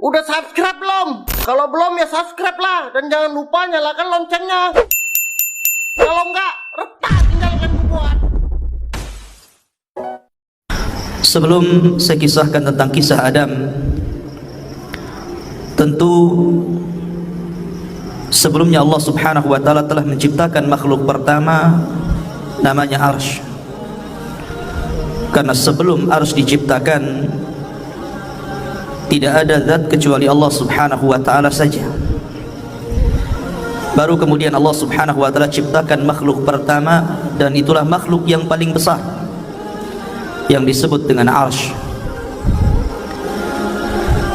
Udah subscribe belum? Kalau belum ya subscribe lah. Dan jangan lupa nyalakan loncengnya. Kalau enggak, retak tinggalkan buat. Sebelum saya kisahkan tentang kisah Adam, tentu sebelumnya Allah Subhanahu wa taala telah menciptakan makhluk pertama namanya Arsy. Karena sebelum Arsy diciptakan tidak ada zat kecuali Allah Subhanahu wa taala saja. Baru kemudian Allah Subhanahu wa taala ciptakan makhluk pertama, dan itulah makhluk yang paling besar yang disebut dengan Arsy.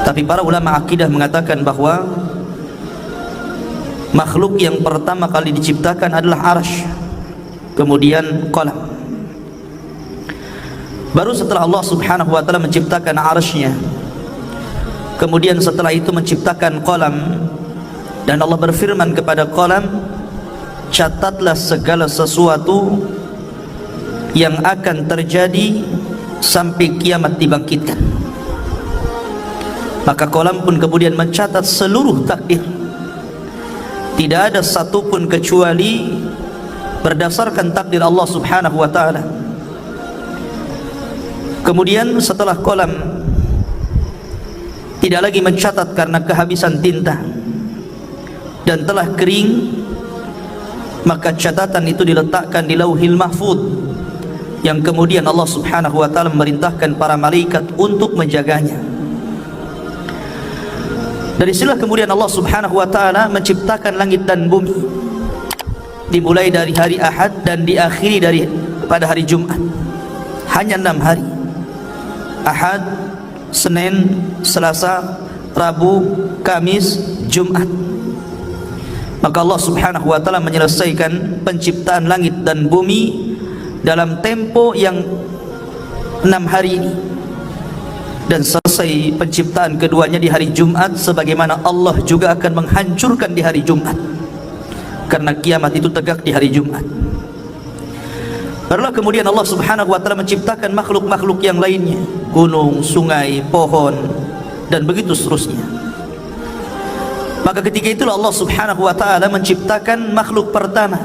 Tapi para ulama akidah mengatakan bahwa makhluk yang pertama kali diciptakan adalah Arsy, kemudian qalam. Baru setelah Allah Subhanahu wa taala menciptakan Arsy-nya, kemudian setelah itu menciptakan qalam, dan Allah berfirman kepada qalam, catatlah segala sesuatu yang akan terjadi sampai kiamat dibangkitkan. Maka qalam pun kemudian mencatat seluruh takdir. Tidak ada satupun kecuali berdasarkan takdir Allah Subhanahu wa taala. Kemudian setelah qalam tidak lagi mencatat karena kehabisan tinta dan telah kering, maka catatan itu diletakkan di Lauhil Mahfuz, yang kemudian Allah Subhanahu wa taala memerintahkan para malaikat untuk menjaganya. Dari sinilah kemudian Allah Subhanahu wa taala menciptakan langit dan bumi, dimulai dari hari Ahad dan diakhiri pada hari Jumat. Hanya 6 hari: Ahad, Senin, Selasa, Rabu, Kamis, Jumat. Maka Allah Subhanahu wa taala menyelesaikan penciptaan langit dan bumi dalam tempo yang 6 hari ini, dan selesai penciptaan keduanya di hari Jumat, sebagaimana Allah juga akan menghancurkan di hari Jumat, karena kiamat itu tegak di hari Jumat. Barulah kemudian Allah Subhanahu wa taala menciptakan makhluk-makhluk yang lainnya, gunung, sungai, pohon, dan begitu seterusnya. Maka ketika itulah Allah Subhanahu wa taala menciptakan makhluk pertama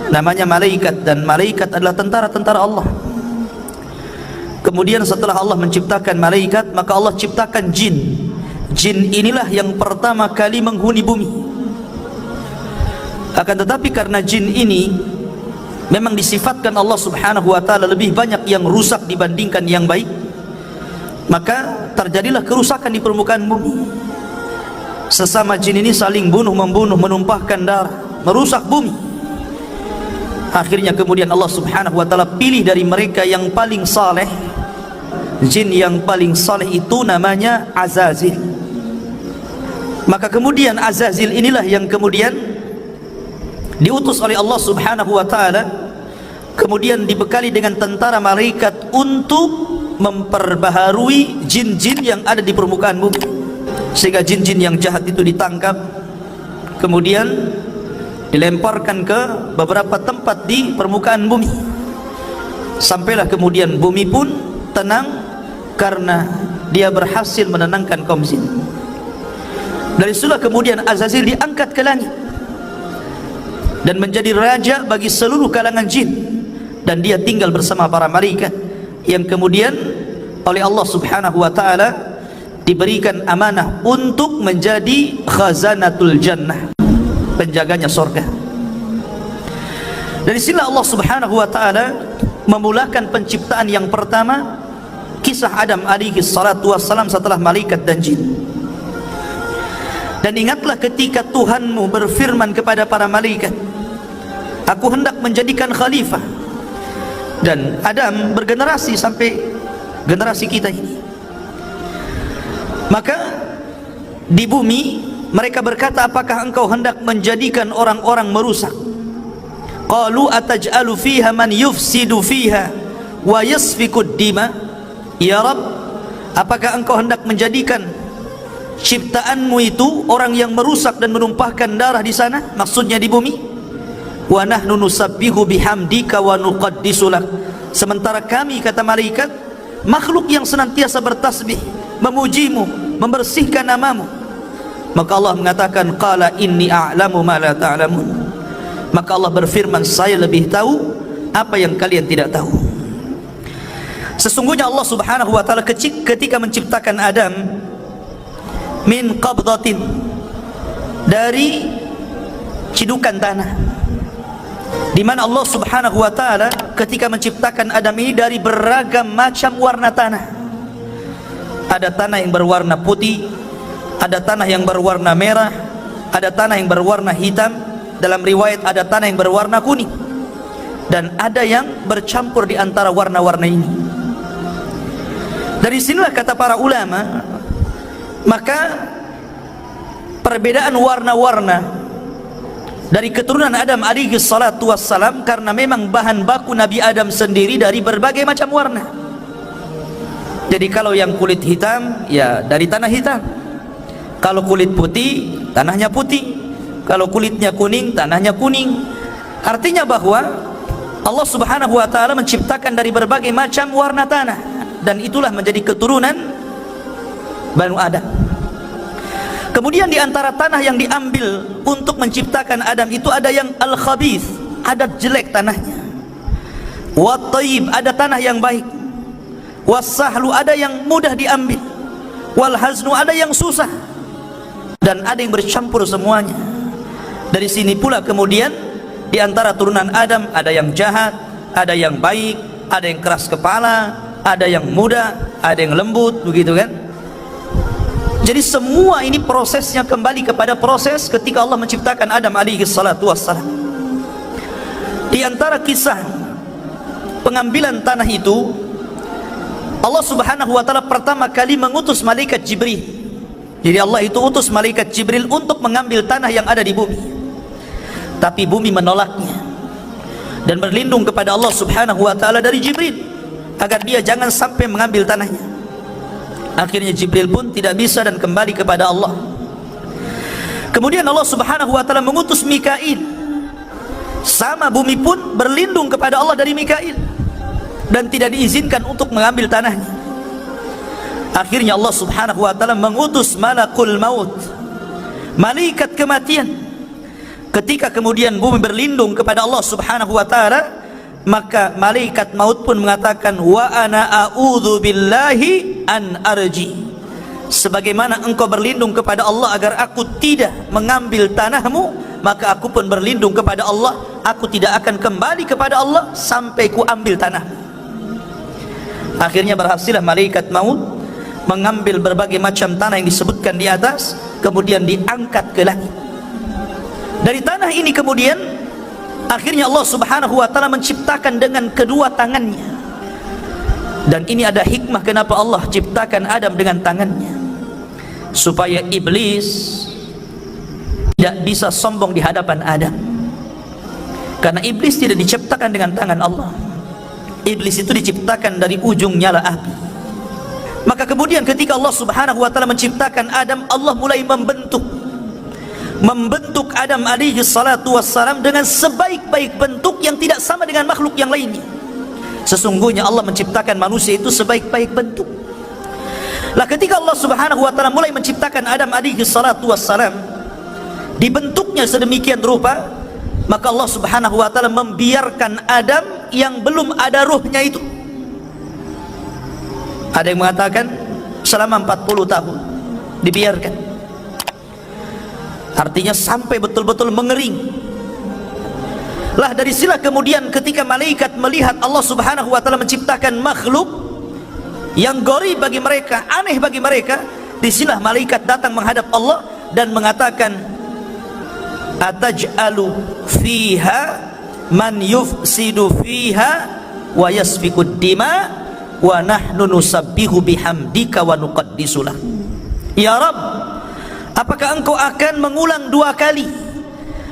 namanya malaikat, dan malaikat adalah tentara-tentara Allah. Kemudian setelah Allah menciptakan malaikat, maka Allah ciptakan jin. Jin inilah yang pertama kali menghuni bumi. Akan tetapi karena jin ini memang disifatkan Allah Subhanahu wa taala lebih banyak yang rusak dibandingkan yang baik, maka terjadilah kerusakan di permukaan bumi. Sesama jin ini saling bunuh-membunuh, menumpahkan darah, merusak bumi. Akhirnya kemudian Allah Subhanahu wa taala pilih dari mereka yang paling saleh. Jin yang paling saleh itu namanya Azazil. Maka kemudian Azazil inilah yang kemudian diutus oleh Allah Subhanahu wa taala, kemudian dibekali dengan tentara malaikat untuk memperbaharui jin-jin yang ada di permukaan bumi, sehingga jin-jin yang jahat itu ditangkap, kemudian dilemparkan ke beberapa tempat di permukaan bumi. Sampailah kemudian bumi pun tenang karena dia berhasil menenangkan kaum jin. Dari situlah kemudian Azazil diangkat ke langit dan menjadi raja bagi seluruh kalangan jin, dan dia tinggal bersama para malaikat yang kemudian oleh Allah Subhanahu wa taala diberikan amanah untuk menjadi khazanatul jannah, penjaganya surga. Dari sini Allah Subhanahu wa taala memulakan penciptaan yang pertama, kisah Adam alaihi salatu wassalam setelah malaikat dan jin. Dan ingatlah ketika Tuhanmu berfirman kepada para malaikat, aku hendak menjadikan khalifah. Dan Adam bergenerasi sampai generasi kita ini. Maka di bumi mereka berkata, apakah engkau hendak menjadikan orang-orang merusak? Qalu ataj'alu fiha man yufsidu fiha wa yasfikud dima? Ya Rabb, apakah engkau hendak menjadikan ciptaanmu itu orang yang merusak dan menumpahkan darah di sana, maksudnya di bumi? Wa nahnu nusabbihu bihamdika wa nuqaddisu lak. Sementara kami, kata malaikat, makhluk yang senantiasa bertasbih, memujimu, membersihkan namamu. Maka Allah mengatakan, qala inni a'lamu ma la ta'lamun. Maka Allah berfirman, saya lebih tahu apa yang kalian tidak tahu. Sesungguhnya Allah Subhanahu wa taala ketika menciptakan Adam min qabdatin, dari cidukan tanah, di mana Allah Subhanahu wa taala ketika menciptakan Adam ini dari beragam macam warna tanah. Ada tanah yang berwarna putih, ada tanah yang berwarna merah, ada tanah yang berwarna hitam, dalam riwayat ada tanah yang berwarna kuning, dan ada yang bercampur di antara warna-warna ini. Dari sinilah kata para ulama, maka perbedaan warna-warna dari keturunan Adam alaihi salatu wassalam, karena memang bahan baku Nabi Adam sendiri dari berbagai macam warna. Jadi kalau yang kulit hitam, ya dari tanah hitam. Kalau kulit putih, tanahnya putih. Kalau kulitnya kuning, tanahnya kuning. Artinya bahwa Allah Subhanahu wa taala menciptakan dari berbagai macam warna tanah, dan itulah menjadi keturunan Banu Adam. Kemudian di antara tanah yang diambil untuk menciptakan Adam itu ada yang al-khabith, ada jelek tanahnya. Wat-thayyib, ada tanah yang baik. Was-sahlu, ada yang mudah diambil. Wal-haznu, ada yang susah. Dan ada yang bercampur semuanya. Dari sini pula kemudian di antara turunan Adam ada yang jahat, ada yang baik, ada yang keras kepala, ada yang muda, ada yang lembut, begitu kan? Jadi semua ini prosesnya kembali kepada proses ketika Allah menciptakan Adam alaihi salatu wassalam. Di antara kisah pengambilan tanah itu, Allah Subhanahu wa taala pertama kali mengutus malaikat Jibril. Jadi Allah itu utus malaikat Jibril untuk mengambil tanah yang ada di bumi. Tapi bumi menolaknya dan berlindung kepada Allah Subhanahu wa taala dari Jibril agar dia jangan sampai mengambil tanahnya. Akhirnya Jibril pun tidak bisa dan kembali kepada Allah. Kemudian Allah Subhanahu wa taala mengutus Mikail. Sama bumi pun berlindung kepada Allah dari Mikail dan tidak diizinkan untuk mengambil tanahnya. Akhirnya Allah Subhanahu wa taala mengutus malakul maut, malaikat kematian. Ketika kemudian bumi berlindung kepada Allah Subhanahu wa taala, maka malaikat maut pun mengatakan, wa ana a'udzu billahi an arji. Sebagaimana engkau berlindung kepada Allah agar aku tidak mengambil tanahmu, maka aku pun berlindung kepada Allah, aku tidak akan kembali kepada Allah sampai ku ambil tanahmu. Akhirnya berhasillah malaikat maut mengambil berbagai macam tanah yang disebutkan di atas, kemudian diangkat ke langit. Dari tanah ini kemudian akhirnya Allah Subhanahu wa taala menciptakan dengan kedua tangannya. Dan ini ada hikmah kenapa Allah ciptakan Adam dengan tangannya, supaya iblis tidak bisa sombong di hadapan Adam. Karena iblis tidak diciptakan dengan tangan Allah. Iblis itu diciptakan dari ujung nyala api. Maka kemudian ketika Allah Subhanahu wa taala menciptakan Adam, Allah mulai membentuk Adam alaihi salatu wassalam dengan sebaik-baik bentuk yang tidak sama dengan makhluk yang lainnya. Sesungguhnya Allah menciptakan manusia itu sebaik-baik bentuk. Lah ketika Allah Subhanahu wa taala mulai menciptakan Adam alaihi salatu wassalam, dibentuknya sedemikian rupa, maka Allah Subhanahu wa taala membiarkan Adam yang belum ada ruhnya itu. Ada yang mengatakan selama 40 tahun dibiarkan. Artinya sampai betul-betul mengering. Lah dari sila kemudian ketika malaikat melihat Allah Subhanahu wa taala menciptakan makhluk yang gharib bagi mereka, aneh bagi mereka, di sila malaikat datang menghadap Allah dan mengatakan, ataj'alu fiha man yufsidu fiha wa yasfikud dima wa nahnu nusabbihu bihamdika wa nuqaddisulah. Ya Rabb, apakah engkau akan mengulang 2 kali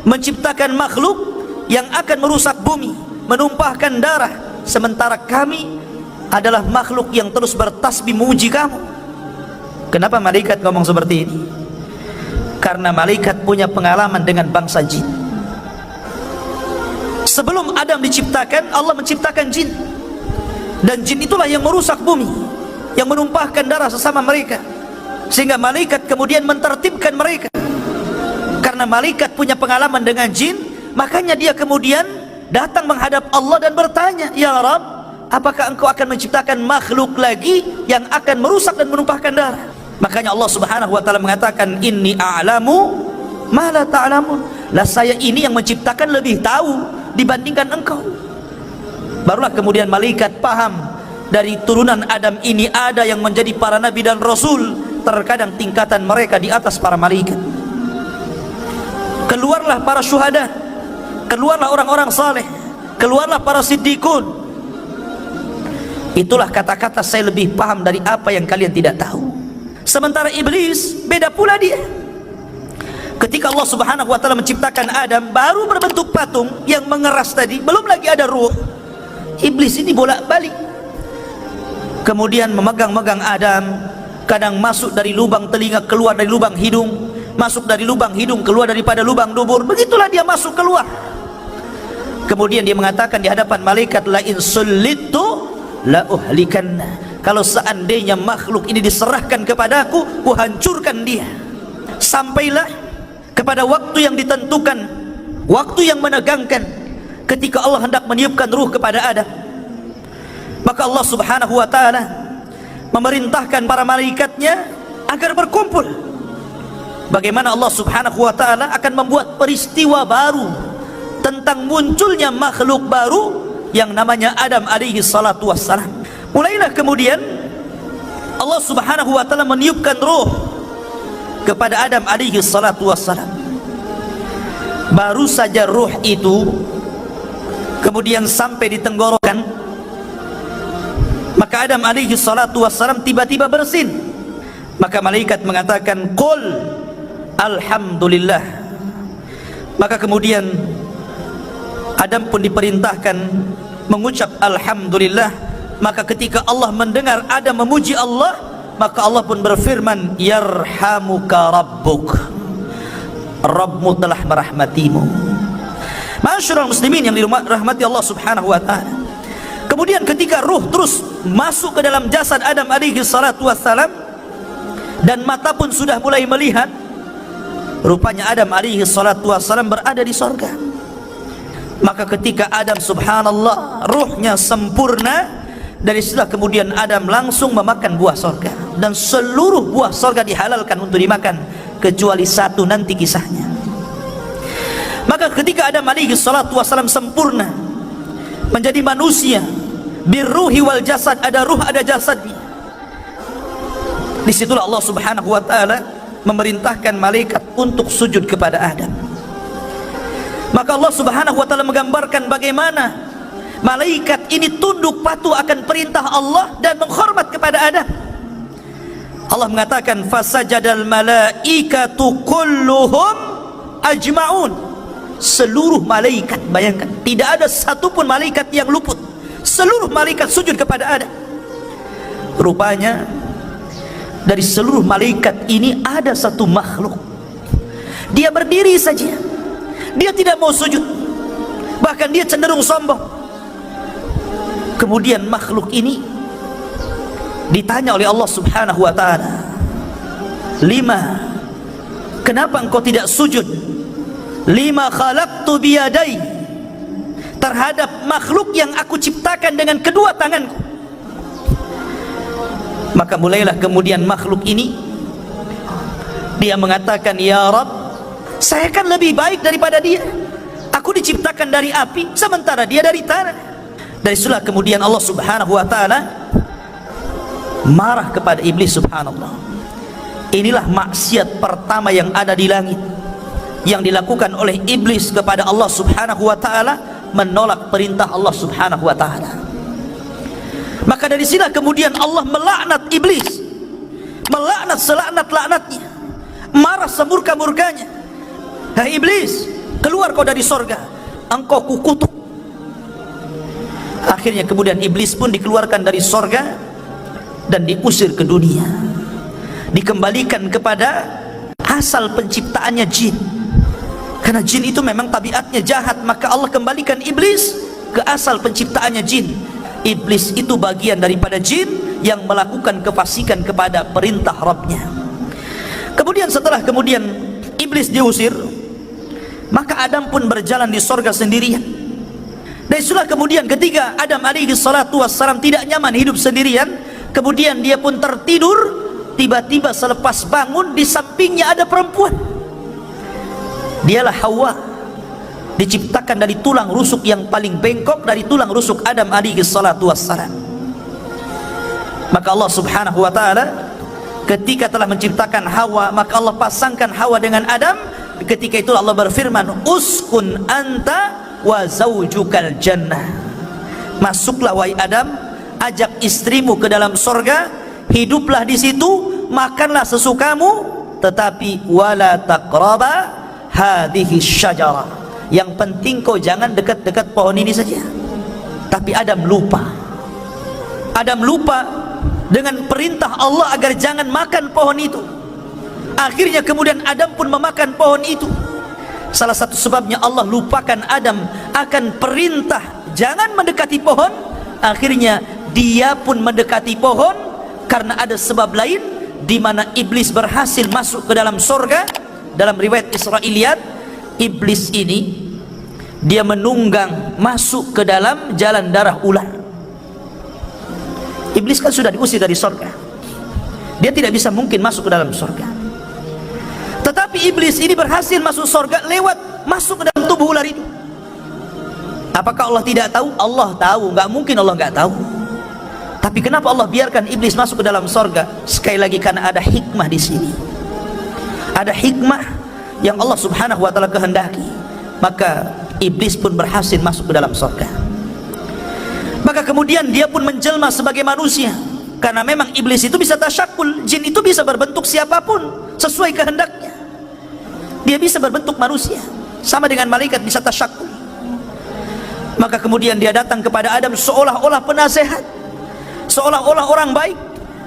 menciptakan makhluk yang akan merusak bumi, menumpahkan darah, sementara kami adalah makhluk yang terus bertasbih memuji kamu? Kenapa malaikat ngomong seperti ini? Karena malaikat punya pengalaman dengan bangsa jin. Sebelum Adam diciptakan, Allah menciptakan jin. Dan jin itulah yang merusak bumi, yang menumpahkan darah sesama mereka. sehingga malaikat kemudian mentertibkan mereka. Karena malaikat punya pengalaman dengan jin, makanya dia kemudian datang menghadap Allah dan bertanya, "Ya Rabb, apakah engkau akan menciptakan makhluk lagi yang akan merusak dan menumpahkan darah?" Makanya Allah Subhanahu wa taala mengatakan, "Inni a'lamu ma la ta'lamun." Lah saya ini yang menciptakan lebih tahu dibandingkan engkau. Barulah kemudian malaikat paham, dari turunan Adam ini ada yang menjadi para nabi dan rasul. Terkadang tingkatan mereka di atas para malaikat. Keluarlah para syuhada, keluarlah orang-orang saleh, keluarlah para siddiqun. Itulah kata-kata saya lebih paham dari apa yang kalian tidak tahu. Sementara iblis beda pula dia. Ketika Allah Subhanahu wa taala menciptakan Adam, baru berbentuk patung yang mengeras tadi, belum lagi ada ruh. Iblis ini bolak-balik, kemudian memegang-megang Adam, kadang masuk dari lubang telinga, keluar dari lubang hidung, masuk dari lubang hidung, keluar daripada lubang dubur. Begitulah dia masuk keluar. Kemudian dia mengatakan di hadapan malaikat, "La in sullitu la uhlikanna." Kalau seandainya makhluk ini diserahkan kepadaku, ku hancurkan dia. Sampailah kepada waktu yang ditentukan, waktu yang menegangkan, ketika Allah hendak meniupkan ruh kepada Adam. Maka Allah Subhanahu wa taala memerintahkan para malaikatnya agar berkumpul. Bagaimana Allah Subhanahu wa taala akan membuat peristiwa baru tentang munculnya makhluk baru yang namanya Adam alaihi salatu wassalam. Mulailah kemudian Allah Subhanahu wa taala meniupkan ruh kepada Adam alaihi salatu wassalam. Baru saja ruh itu kemudian sampai di tenggorokan, maka Adam alaihi salatu wassalam tiba-tiba bersin. Maka malaikat mengatakan, "Qul alhamdulillah." Maka kemudian Adam pun diperintahkan mengucap alhamdulillah. Maka ketika Allah mendengar Adam memuji Allah, maka Allah pun berfirman, "Yarhamuka rabbuk." Rabbmu telah merahmatimu. Masyarul muslimin yang dirahmati Allah Subhanahu wa taala. Kemudian ketika ruh terus masuk ke dalam jasad Adam alaihi salatu wassalam, dan mata pun sudah mulai melihat, rupanya Adam alaihi salatu wassalam berada di sorga. Maka ketika Adam, subhanallah, ruhnya sempurna, dari situlah kemudian Adam langsung memakan buah sorga, dan seluruh buah sorga dihalalkan untuk dimakan kecuali satu, nanti kisahnya. Maka ketika Adam alaihi salatu wassalam sempurna menjadi manusia, birruhi wal jasad, ada ruh ada jasadnya, disitulah Allah Subhanahu wa taala memerintahkan malaikat untuk sujud kepada Adam. Maka Allah Subhanahu wa taala menggambarkan bagaimana malaikat ini tunduk patuh akan perintah Allah dan menghormat kepada Adam. Allah mengatakan, "Fasajadal malaikatu kulluhum ajma'un." Seluruh malaikat, bayangkan, tidak ada satupun malaikat yang luput. Seluruh malaikat sujud kepada Adam. Rupanya dari seluruh malaikat ini ada satu makhluk, dia berdiri saja, dia tidak mau sujud, bahkan dia cenderung sombong. Kemudian makhluk ini ditanya oleh Allah Subhanahu wa taala, "Lima, kenapa engkau tidak sujud? Lima khalaqtu biyadai, terhadap makhluk yang aku ciptakan dengan kedua tanganku." Maka mulailah kemudian makhluk ini dia mengatakan, "Ya Rabb, saya kan lebih baik daripada dia. Aku diciptakan dari api, sementara dia dari tanah." Dari situlah kemudian Allah Subhanahu wa taala marah kepada iblis, subhanallah. Inilah maksiat pertama yang ada di langit, yang dilakukan oleh iblis kepada Allah Subhanahu wa taala, menolak perintah Allah Subhanahu wa taala. Maka dari sini kemudian Allah melaknat iblis, melaknat selaknat-laknatnya, marah semurka-murkanya. "Hai iblis, keluar kau dari sorga, engkau kukutuk." Akhirnya kemudian iblis pun dikeluarkan dari sorga dan diusir ke dunia, dikembalikan kepada asal penciptaannya, jin. Karena jin itu memang tabiatnya jahat, maka Allah kembalikan iblis ke asal penciptaannya, jin. Iblis itu bagian daripada jin yang melakukan kefasikan kepada perintah Rabbnya. Kemudian setelah iblis diusir, maka Adam pun berjalan di sorga sendirian. Dan itulah kemudian ketika Adam alaihi salatu wassalam tidak nyaman hidup sendirian, kemudian dia pun tertidur. Tiba-tiba selepas bangun, di sampingnya ada perempuan. Dialah Hawa, diciptakan dari tulang rusuk yang paling bengkok dari tulang rusuk Adam alaihi salatu wassalam. Maka Allah subhanahu wa ta'ala ketika telah menciptakan Hawa, maka Allah pasangkan Hawa dengan Adam. Ketika itu Allah berfirman, uskun anta wa zaujukal jannah. Masuklah wahai Adam, ajak istrimu ke dalam sorga, hiduplah di situ, makanlah sesukamu, tetapi wala taqraba hadhihi syajarah. Yang penting kau jangan dekat-dekat pohon ini saja. Tapi Adam lupa. Adam lupa dengan perintah Allah agar jangan makan pohon itu. Akhirnya kemudian Adam pun memakan pohon itu. Salah satu sebabnya Allah lupakan Adam akan perintah jangan mendekati pohon. Akhirnya dia pun mendekati pohon karena ada sebab lain di mana iblis berhasil masuk ke dalam sorga. Dalam riwayat Israiliyat, iblis ini dia menunggang masuk ke dalam jalan darah ular. Iblis kan sudah diusir dari sorga, dia tidak bisa mungkin masuk ke dalam sorga. Tetapi iblis ini berhasil masuk sorga lewat masuk ke dalam tubuh ular itu. Apakah Allah tidak tahu? Allah tahu, nggak mungkin Allah nggak tahu. Tapi kenapa Allah biarkan iblis masuk ke dalam sorga? Sekali lagi karena ada hikmah di sini. Ada hikmah yang Allah subhanahu wa ta'ala kehendaki. Maka iblis pun berhasil masuk ke dalam sorga. Maka kemudian dia pun menjelma sebagai manusia. Karena memang iblis itu bisa tasyakul, jin itu bisa berbentuk siapapun sesuai kehendaknya. Dia bisa berbentuk manusia, sama dengan malaikat bisa tasyakul. Maka kemudian dia datang kepada Adam seolah-olah penasehat, seolah-olah orang baik,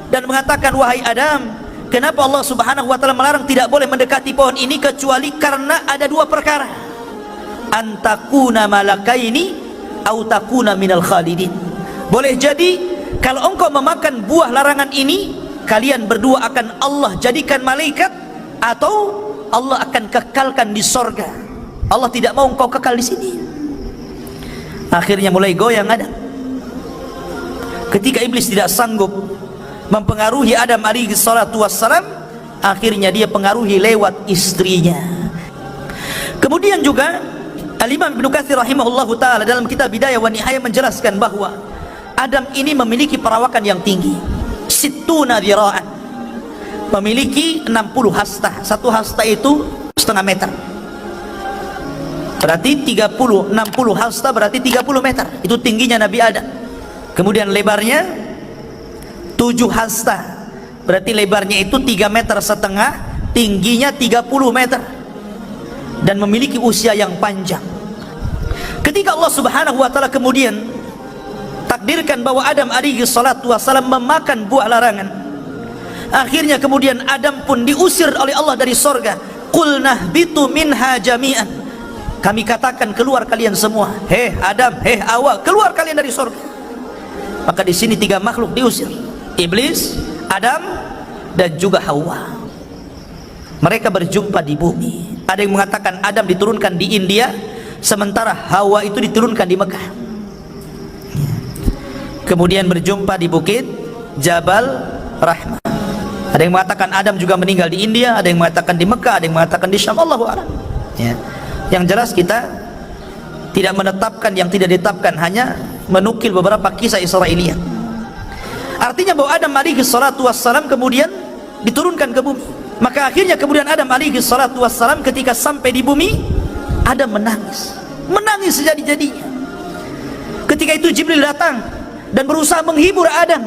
dan mengatakan, wahai Adam, kenapa Allah subhanahu wa ta'ala melarang tidak boleh mendekati pohon ini kecuali karena ada dua perkara. Antakuna malakaini au takuna minal khalidin. Boleh jadi kalau engkau memakan buah larangan ini, kalian berdua akan Allah jadikan malaikat, atau Allah akan kekalkan di sorga. Allah tidak mau engkau kekal di sini. Akhirnya mulai goyang Adam. Ketika iblis tidak sanggup mempengaruhi Adam alaihi salatu wassalam, akhirnya dia pengaruhi lewat istrinya. Kemudian juga Al-Imam Ibnu Katsir rahimahullahu ta'ala dalam kitab Bidayah wa Nihayah menjelaskan bahwa Adam ini memiliki perawakan yang tinggi, sittuna dhira'an, memiliki 60 hasta. Satu hasta itu setengah meter, berarti 60 hasta berarti 30 meter. Itu tingginya Nabi Adam. Kemudian lebarnya 7 hasta, berarti lebarnya itu 3,5 meter, tingginya 30 meter, dan memiliki usia yang panjang. Ketika Allah subhanahu wa ta'ala kemudian takdirkan bahwa Adam alaihi salatu wassalam memakan buah larangan, akhirnya kemudian Adam pun diusir oleh Allah dari sorga. Qulnah bitu minha jami'an, kami katakan keluar kalian semua. Hei Adam, hei Hawa, keluar kalian dari sorga. Maka di sini 3 makhluk diusir, iblis, Adam, dan juga Hawa. Mereka berjumpa di bumi. Ada yang mengatakan Adam diturunkan di India, sementara Hawa itu diturunkan di Mekah. Kemudian berjumpa di bukit Jabal Rahmah. Ada yang mengatakan Adam juga meninggal di India, ada yang mengatakan di Mekah, ada yang mengatakan di Syam. Allahu a'lam. Ya. Yang jelas kita tidak menetapkan yang tidak ditetapkan, hanya menukil beberapa kisah Israiliyat. Artinya bahwa Adam alaihi salatu wassalam kemudian diturunkan ke bumi. Maka akhirnya kemudian Adam alaihi salatu wassalam ketika sampai di bumi, Adam menangis, menangis sejadi-jadinya. Ketika itu Jibril datang dan berusaha menghibur Adam,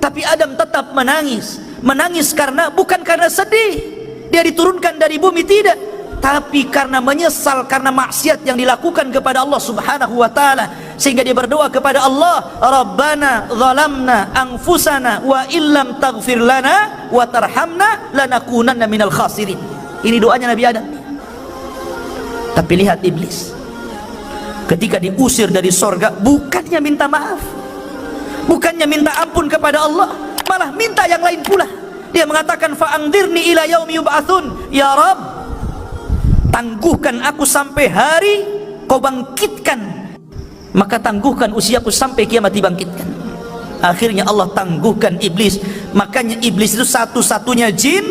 tapi Adam tetap menangis. Menangis karena bukan karena sedih dia diturunkan dari bumi, tidak, tapi karena menyesal karena maksiat yang dilakukan kepada Allah subhanahu wa ta'ala. Sehingga dia berdoa kepada Allah, Rabbana zalamna anfusana wa illam taghfir lana wa tarhamna lanakunanna minal khasirin. Ini doanya Nabi Adam. Tapi lihat iblis, ketika diusir dari sorga, bukannya minta maaf, bukannya minta ampun kepada Allah, malah minta yang lain pula. Dia mengatakan, fa'angdirni ila yaumi yub'atsun, ya Rabb, tangguhkan aku sampai hari kau bangkitkan, maka tangguhkan usiaku sampai kiamat dibangkitkan. Akhirnya Allah tangguhkan iblis. Makanya iblis itu satu-satunya jin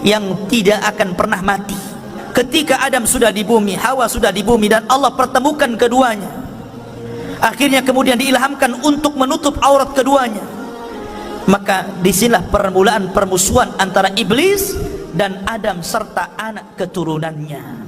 yang tidak akan pernah mati. Ketika Adam sudah di bumi, Hawa sudah di bumi, dan Allah pertemukan keduanya, akhirnya kemudian diilhamkan untuk menutup aurat keduanya, maka disinilah permulaan permusuhan antara iblis dan Adam serta anak keturunannya.